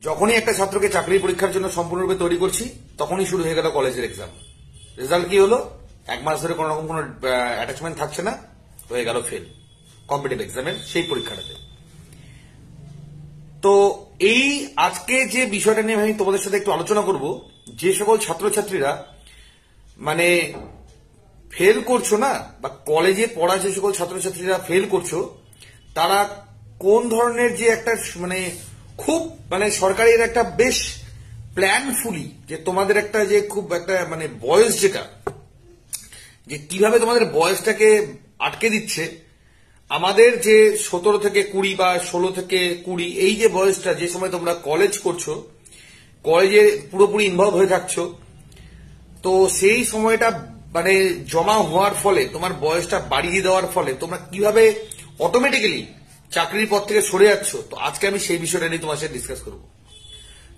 যখনই একটা ছাত্রকে চাকরির পরীক্ষার জন্য সম্পূর্ণরূপে তৈরি করছি তখনই শুরু হয়ে গেল কলেজের এক্সাম। রেজাল্ট কি হলো? এক মাস ধরে কোন রকম কোনো অ্যাটাচমেন্ট থাকছে না, হয়ে গেল ফেল কম্পিটিটিভ এক্সামের সেই পরীক্ষাটাতে। তো এই আজকে যে বিষয়টা নিয়ে আমি তোমাদের সাথে একটু আলোচনা করব, যে সকল ছাত্রছাত্রীরা মানে ফেল করছো না, বা কলেজে পড়া যে সকল ছাত্রছাত্রীরা ফেল করছো, তারা কোন ধরনের যে একটা মানে খুব মানে সরকারের একটা বেশ প্ল্যানফুলি যে তোমাদের একটা যে খুব একটা মানে বয়স যেটা যে কিভাবে তোমাদের বয়সটাকে আটকে দিচ্ছে। আমাদের যে 17 থেকে 20 বা 16 থেকে 20 এই যে বয়সটা, যে সময় তোমরা কলেজ করছো, কলেজে পুরোপুরি ইনভলভ হয়ে থাকছো, তো সেই সময়টা মানে জমা হওয়ার ফলে তোমার বয়সটা বাড়িয়ে দেওয়ার ফলে তোমরা কিভাবে অটোমেটিক্যালি চাকরির পথ থেকে সরে যাচ্ছ। তো আজকে আমি সেই বিষয়টা নিয়ে তোমার সাথে ডিসকাস করবো।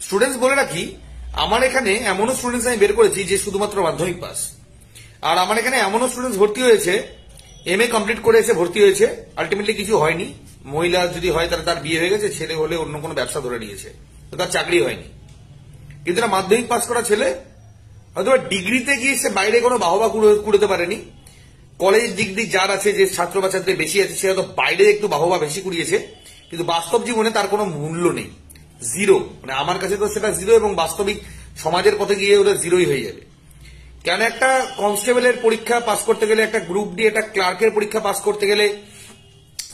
স্টুডেন্টস বলে রাখি, আমার এখানে এমনও স্টুডেন্টস আমি বের করেছি যে শুধুমাত্র মাধ্যমিক পাস, আর আমার এখানে এমনও স্টুডেন্টস ভর্তি হয়েছে MA কমপ্লিট করে এসে ভর্তি হয়েছে, আলটিমেটলি কিছু হয়নি। মহিলা যদি হয় তাহলে তার বিয়ে হয়ে গেছে, ছেলে হলে অন্য কোনো ব্যবসা ধরে নিয়েছে, তো তার চাকরি হয়নি। কিন্তু না, মাধ্যমিক পাস করা ছেলে হয়তো ডিগ্রিতে গিয়ে সে বাইরে কোনো বাহবা কুড়াতে পারেনি, কলেজ ডিগ্রি যার আছে, যে ছাত্র বা ছাত্রী বেশি আছে, সে হয়তো বাইরে একটু বাহবা বেশি কুড়িয়েছে, কিন্তু বাস্তব জীবনে তার কোনো মূল্য নেই, জিরো। মানে আমার কাছে তো সেটা জিরো, এবং বাস্তবিক সমাজের পথে গিয়ে ওটা জিরোই হয়ে যাবে। কেন একটা কনস্টেবলের পরীক্ষা পাস করতে গেলে, একটা গ্রুপ ডি, একটা ক্লার্কের পরীক্ষা পাস করতে গেলে,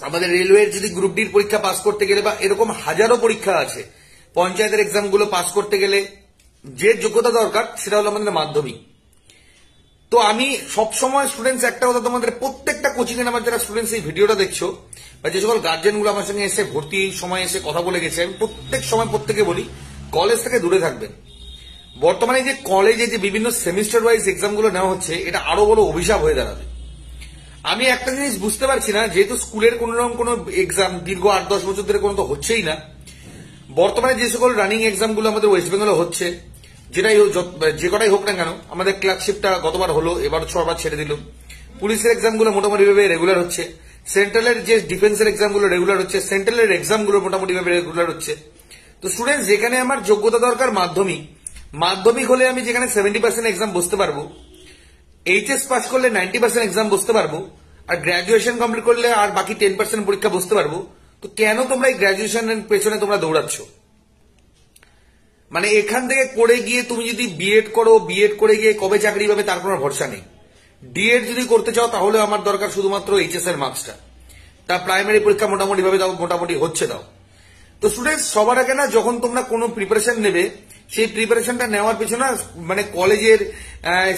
আমাদের রেলওয়ের যদি গ্রুপ ডির পরীক্ষা পাস করতে গেলে, বা এরকম হাজারো পরীক্ষা আছে, পঞ্চায়েতের এক্সাম গুলো পাস করতে গেলে যে যোগ্যতা দরকার সেটা হলো আমাদের মাধ্যমিক। তো আমি সবসময় স্টুডেন্টস একটা কথা, তোমাদের প্রত্যেকটা কোচিং এ আমার যারা স্টুডেন্টস এই ভিডিওটা দেখছো, বা যে সকল গার্জেন গুলো আমার সঙ্গে এসে ভর্তি সময় এসে কথা বলে গেছে, আমি প্রত্যেক সময় প্রত্যেকে বলি কলেজ থেকে দূরে থাকবেন। বর্তমানে যে কলেজে যে বিভিন্ন সেমিস্টার ওয়াইজ এক্সাম গুলো নেওয়া হচ্ছে, এটা আরো বড় অভিশাপ হয়ে দাঁড়াবে। আমি একটা জিনিস বুঝতে পারছি না, যেহেতু স্কুলের কোন রকম কোন এক্সাম দীর্ঘ 8-10 বছর ধরে কোনো তো হচ্ছেই না, বর্তমানে যে সকল রানিং এক্সাম গুলো আমাদের ওয়েস্ট বেঙ্গলে হচ্ছে, যেটাই যে কটাই হোক না কেন, আমাদের ক্লার্কশিপটা গতবার হলো, এবার 6 বার ছেড়ে দিল, পুলিশের এক্সাম গুলো মোটামুটি ভাবে রেগুলার হচ্ছে, সেন্ট্রালের যে ডিফেন্সের এক্সাম গুলো রেগুলার হচ্ছে, সেন্ট্রালের এক্সাম গুলো মোটামুটি ভাবে রেগুলার হচ্ছে। তো স্টুডেন্ট, যেখানে আমার যোগ্যতা দরকার মাধ্যমিক হলে আমি যেখানে 70% এক্সাম বসতে পারবো, এইচএস পাস করলে 90% এক্সাম বসতে পারবো, আর গ্রাজুয়েশন কমপ্লিট করলে আর বাকি 10% পরীক্ষা বসতে পারবো, তো কেন তোমরা এই গ্রাজুয়েশনের পেছনে তোমরা দৌড়াচ্ছ? মানে এখান থেকে করে গিয়ে তুমি যদি বিএড করো, বিএড করে গিয়ে কবে চাকরি পাবে তার কোনো ভরসা নেই। ডিএড যদি করতে চাও তাহলে আমার দরকার শুধুমাত্র এইচএস এর মার্কসটা, তা প্রাইমারি পরীক্ষা মোটামুটি ভাবে দাও, মোটামুটি হচ্ছে দাও। তো স্টুডেন্টস, সবার আগে না, যখন তোমরা কোনো প্রিপারেশন নেবে, সেই প্রিপারেশনটা নেওয়ার পিছনে মানে কলেজের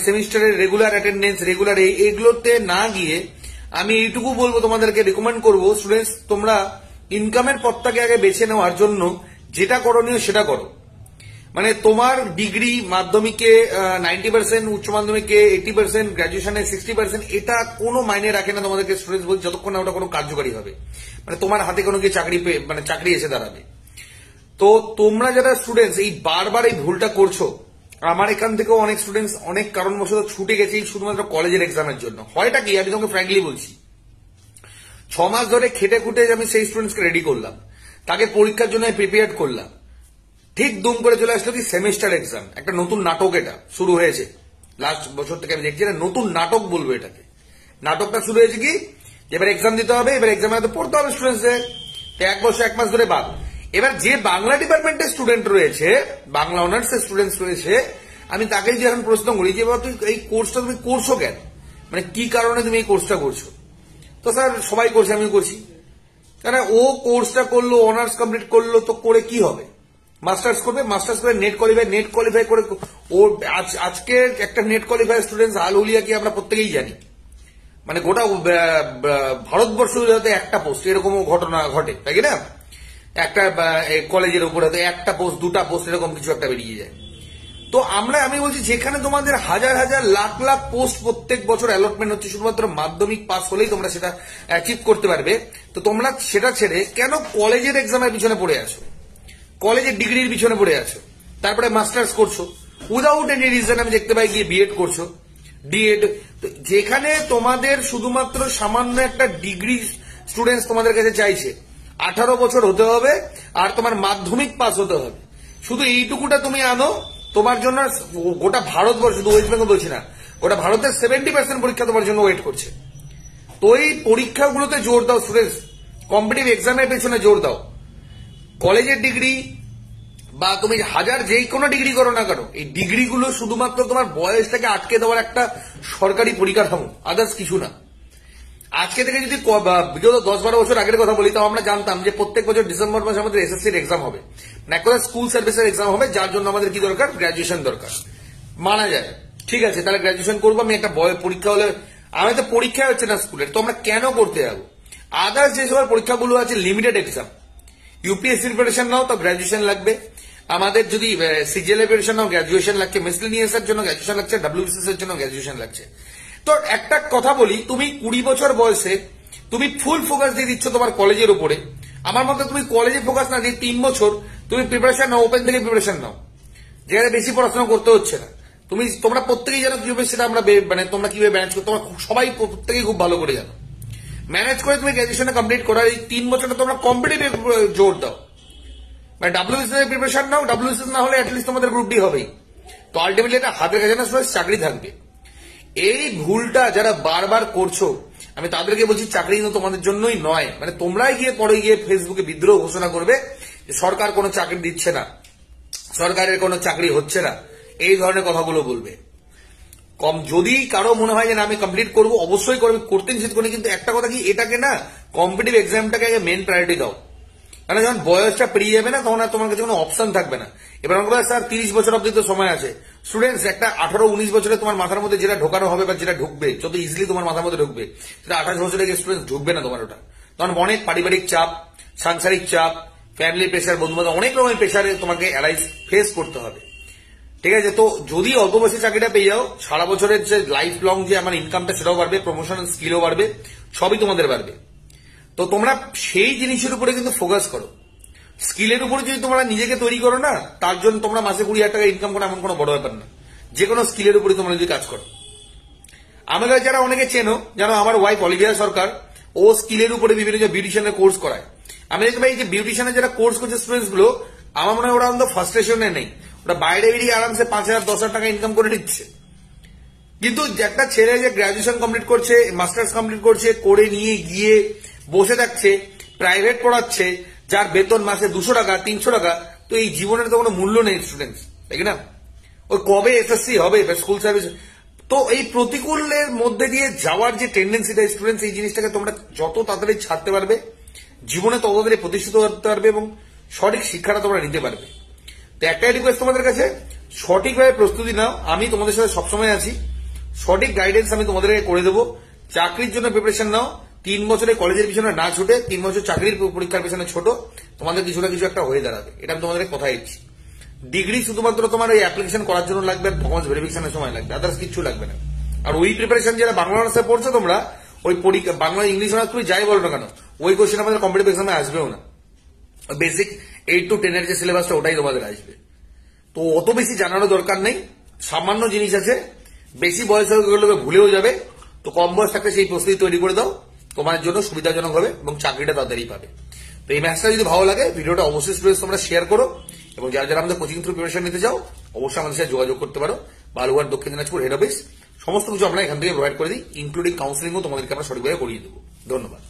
সেমিস্টারের রেগুলার অ্যাটেন্ডেন্স, রেগুলার এইগুলোতে না গিয়ে আমি এইটুকু বলবো, তোমাদেরকে রেকমেন্ড করবো, স্টুডেন্টস তোমরা ইনকামের পথটাকে আগে বেছে নেওয়ার জন্য যেটা করণীয় সেটা করো। মানে তোমার ডিগ্রি মাধ্যমিকে 90%, উচ্চ মাধ্যমিকে 80%, গ্রাজুয়েশনে 60%, এটা কোনো মাইনে রাখে না তোমাদেরকে স্টুডেন্টস বলছি, যতক্ষণ না ওটা কোনো কার্যকারী হবে, মানে তোমার হাতে কোনো কি চাকরি এসে দাঁড়াবে। তো তোমরা যারা স্টুডেন্টস এই বারবার এই ভুলটা করছো, আমার এখান থেকেও অনেক স্টুডেন্টস অনেক কারণবশত ছুটে গেছে শুধুমাত্র কলেজের এক্সামের জন্য। হয়টা কি, আমি তোমাকে ফ্র্যাঙ্কলি বলছি, 6 মাস ধরে খেটে খুটে আমি সেই স্টুডেন্টসকে রেডি করলাম, তাকে পরীক্ষার জন্য প্রিপেয়ার করলাম, ঠিক দুম করে চলে আসলো কি সেমিস্টার এক্সাম। একটা নতুন নাটক এটা শুরু হয়েছে লাস্ট বছর থেকে, আমি দেখছি এটা নতুন নাটক বলবো এটাকে। নাটকটা শুরু হয়েছে কি, এবার এক্সাম দিতে হবে, এবার এক্সামে তো পড়তে হবে স্টুডেন্টসদের, 1 বছর 1 মাস ধরে বাদ। এবার যে বাংলা ডিপার্টমেন্টের স্টুডেন্ট রয়েছে, বাংলা অনার্স এর স্টুডেন্টস রয়েছে, আমি তাকে যে এখন প্রশ্ন করি যে বাবা তুই এই কোর্সটা তুমি করছো কেন, মানে কি কারণে তুমি এই কোর্সটা করছো? তো স্যার সবাই করছে, আমিও করছি। কেন ও কোর্সটা করলো, অনার্স কমপ্লিট করলো, তো করে কি হবে? মাস্টার্স করবে, মাস্টার্স করে নেট কোয়ালিফাই করে ও আজকে একটা নেট কোয়ালিফাই স্টুডেন্টস আলহুলিয়া কি আমরা প্রত্যেকেই জানি, মানে গোটা ভারতবর্ষ হয়তো একটা পোস্ট এরকমও ঘটনা ঘটে, তাই কি না? একটা কলেজের উপরে হয়তো একটা পোস্ট, 2টা পোস্ট এরকম কিছু একটা বেরিয়ে যায়। তো আমি বলছি, যেখানে তোমাদের হাজার হাজার লাখ লাখ পোস্ট প্রত্যেক বছর অ্যালটমেন্ট হচ্ছে, শুধুমাত্র মাধ্যমিক পাস হলেই তোমরা সেটা অ্যাচিভ করতে পারবে, তো তোমরা সেটা ছেড়ে কেন কলেজের এক্সামের পিছনে পড়ে আছো, কলেজের ডিগ্রির পিছনে পড়ে আছো, তারপরে মাস্টার্স করছো উইদাউট এনি রিজন। আমি দেখতে পাই গিয়ে বিএড করছো, ডিএড, যেখানে তোমাদের শুধুমাত্র সামান্য একটা ডিগ্রি স্টুডেন্টস তোমাদের কাছে চাইছে, 18 বছর হতে হবে আর তোমার মাধ্যমিক পাস হতে হবে। শুধু এইটুকুটা তুমি আনো, তোমার জন্য গোটা ভারতবর্ষ, শুধু ওয়েস্ট বেঙ্গল বলছি না, গোটা ভারতের 70% পরীক্ষা তোমার জন্য ওয়েট করছে। তো এই পরীক্ষাগুলোতে জোর দাও স্টুডেন্টস, কম্পিটিটিভ এক্সামের পেছনে জোর দাও। কলেজের ডিগ্রি বা তুমি হাজার যেই কোনো ডিগ্রি করো না কেন, এই ডিগ্রিগুলো শুধুমাত্র তোমার বয়সটাকে আটকে দেওয়ার একটা সরকারি পরিকাঠামো, আদার্স কিছু না। আজকে থেকে যদি বিগত 10-12 বছর আগের কথা বলি, তাও আমরা জানতাম যে প্রত্যেক বছর ডিসেম্বর মাসে আমাদের এসএসসির এক্সাম হবে, এক কথা স্কুল সার্ভিসের এক্সাম হবে, যার জন্য আমাদের কি দরকার, গ্রাজুয়েশন দরকার। মানা যায়, ঠিক আছে, তাহলে গ্রাজুয়েশন করবো, আমি একটা পরীক্ষা হলে, আমি তো পরীক্ষা হচ্ছে না স্কুলের, তো আমরা কেন করতে যাবো? আদার্স যে সব পরীক্ষাগুলো আছে লিমিটেড এক্সাম, ইউপিএসসি প্রিপারেশন নাও তো গ্রাজুয়েশন লাগবে, আমাদের যদি সিজিএল প্রিপারেশন নাও গ্রাজুয়েশন লাগছে, মিসলেনিয়াস এর জন্য গ্রাজুয়েশন লাগছে, ডব্লিউবিসিএস এর জন্য গ্রাজুয়েশন লাগছে। তো একটা কথা বলি, তুমি 20 বছর বয়সে তুমি ফুল ফোকাস দিয়ে দিচ্ছ তোমার কলেজের উপরে। আমার মতে তুমি কলেজে ফোকাস না দিয়ে 3 বছর তুমি প্রিপারেশন নাও, ওপেন থেকে প্রিপারেশন নাও, যেখানে বেশি পড়াশোনা করতে হচ্ছে না। তোমরা প্রত্যেকেই জানো কিভাবে সেটা আমরা মানে তোমরা কিভাবে ম্যানেজ করো, তোমরা সবাই প্রত্যেকেই খুব ভালো করে জানো। ম্যানেজ করে তুমি গ্রাজুয়েশনে কমপ্লিট করার এই 3 বছরটা তোমরা কম্পিটিটিভ জোর দাও, মানে ডাব্লিউবিসিএস এর প্রিপারেশন নাও, ডাব্লিউবিসিএস না হলে অ্যাটলিস্ট তোমাদের গ্রুপ ডি হবেই। তো আলটিমেটলি এটা হাতের কাছে না, চাকরি থাকবে। এই ভুলটা যারা বারবার করছো, আমি তাদেরকে বলছি চাকরি কিন্তু তোমাদের জন্যই নয়, মানে তোমরাই গিয়ে পরে গিয়ে ফেসবুকে বিদ্রোহ ঘোষণা করবে যে সরকার কোনো চাকরি দিচ্ছে না, সরকারের কোনো চাকরি হচ্ছে না, এই ধরনের কথাগুলো বলবে। যদি কারো মনে হয় যে না আমি কমপ্লিট করবো, অবশ্যই করবে, করতে নিষেধ করি, কিন্তু একটা কথা কি, এটাকে না কম্পিটিটিভ এক্সামটাকে আগে মেন প্রায়োরিটি দাও। কারণ যখন বয়সটা পেরিয়ে যাবে না, তখন আর তোমার কাছে কোনো অপশন থাকবে না। এবার আমরা স্যার 30 বছর অব্দি তো সময় আছে। স্টুডেন্টস, একটা 18-19 বছরে তোমার মাথার মধ্যে যেটা ঢোকানো হবে বা যেটা ঢুকবে, যত ইজিলি তোমার মাথার মধ্যে ঢুকবে, সেটা 28 বছরে গিয়ে স্টুডেন্টস ঢুকবে না তোমার ওটা। তখন অনেক পারিবারিক চাপ, সাংসারিক চাপ, ফ্যামিলি প্রেশার, বন্ধু বান্ধব, অনেক রকমের প্রেশারে তোমাকে ফেস করতে হবে। ঠিক আছে, তো যদি অল্প বয়সে চাকরিটা পেয়ে যাও, সারা বছরের যে লাইফ লং যে আমার ইনকামটা সেটাও বাড়বে, প্রমোশন স্কিলও বাড়বে, সবই তোমাদের বাড়বে। তো তোমরা সেই জিনিসের উপরে কিন্তু ফোকাস করো। স্কিলের উপরে যদি তোমরা নিজেকে তৈরি করো না, তার জন্য তোমরা মাসে 20,000 টাকা ইনকাম করো এমন কোনো বড় ব্যাপার না। যে কোনো স্কিলের উপরে তোমরা যদি কাজ করো, আমাদের যারা অনেকে চেনো, জানো আমার ওয়াইফ অলিভিয়া সরকার, ও স্কিলের উপরে বিভিন্ন যে বিউটিশিয়ানের কোর্স করায়। আমি দেখবো এই যে বিউটিশিয়ানের যারা কোর্স করছে স্টুডেন্টস গুলো, আমার মনে হয় ওরা অন্তত ফার্স্টেশনে নেই, ওরা বাইরে বেরিয়ে আরামসে 5,000-10,000 টাকা ইনকাম করে নিচ্ছে। কিন্তু একটা ছেলে যে গ্রাজুয়েশন কমপ্লিট করছে, মাস্টার্স কমপ্লিট করছে, করে নিয়ে গিয়ে বসে থাকছে, প্রাইভেট পড়াচ্ছে, যার বেতন মাসে 200 টাকা 300 টাকা, তো এই জীবনের তো কোনো মূল্য নেই স্টুডেন্টস, তাই না? ওই কবে এসএসসি হবে, স্কুল সার্ভিস। তো এই প্রতিকূলের মধ্যে দিয়ে যাওয়ার যে টেন্ডেন্সিটা স্টুডেন্টস, এই জিনিসটাকে তোমরা যত তাড়াতাড়ি ছাড়তে পারবে, জীবনে তত তাড়াতাড়ি প্রতিষ্ঠিত করতে পারবে এবং সঠিক শিক্ষাটা তোমরা নিতে পারবে। তো একটাই রিকোয়েস্ট তোমাদের কাছে, সঠিকভাবে প্রস্তুতি নাও, আমি তোমাদের সাথে সবসময় আছি, সঠিক গাইডেন্স আমি তোমাদেরকে করে দেবো। চাকরির জন্য প্রিপারেশন নাও, 3 বছরে কলেজের পিছনে না ছুটে 3 বছর চাকরির পরীক্ষার পিছনে ছোট, তোমাদের কিছু না কিছু একটা হয়ে দাঁড়াবে, এটা আমি তোমাদের কথা দিচ্ছি। ডিগ্রি শুধুমাত্র তোমার ওই অ্যাপ্লিকেশন করার জন্য লাগবে, ডকুমেন্টস ভেরিফিকেশনের সময় লাগবে, আদার্স কিছু লাগবে না। আর ওই প্রিপারেশন যারা বাংলা অনার্সে পড়ছো তোমরা, ওই পরীক্ষা বাংলা ইংলিশ অনার্স তুমি যাই বলো না কেন, ওই কোশ্চেন আমাদের কম্পিটিটিভ এক্সামে আসবেও না। বেসিক 8 to 10 এর যে সিলেবাসটা, ওটাই তোমাদের আসবে। তো অত বেশি জানারও দরকার নেই, সামান্য জিনিস আছে, বেশি বয়স হয়ে গেলে ভুলেও যাবে। তো কম বয়স থাকলে সেই প্রস্তুতি তৈরি করে দাও, তোমার জন্য সুবিধাজনক হবে এবং চাকরিটা তাড়াতাড়ি পাবে। তো এই ম্যাচটা যদি ভালো লাগে, ভিডিওটা অবশ্যই স্টুডেন্টস তোমরা শেয়ার করো, এবং যারা যারা আমাদের কোচিং থ্রু প্রিপারেশন নিতে চাও, অবশ্যই আমাদের সাথে যোগাযোগ করতে পারো। বালুঘাট, দক্ষিণ দিনাজপুর হেড অফিস, সমস্ত কিছু আমরা এখান থেকে প্রোভাইড করে দিই, ইনক্লুডিং কাউন্সিলিংও তোমাদেরকে আমরা সঠিকভাবে করিয়ে দেবো। ধন্যবাদ।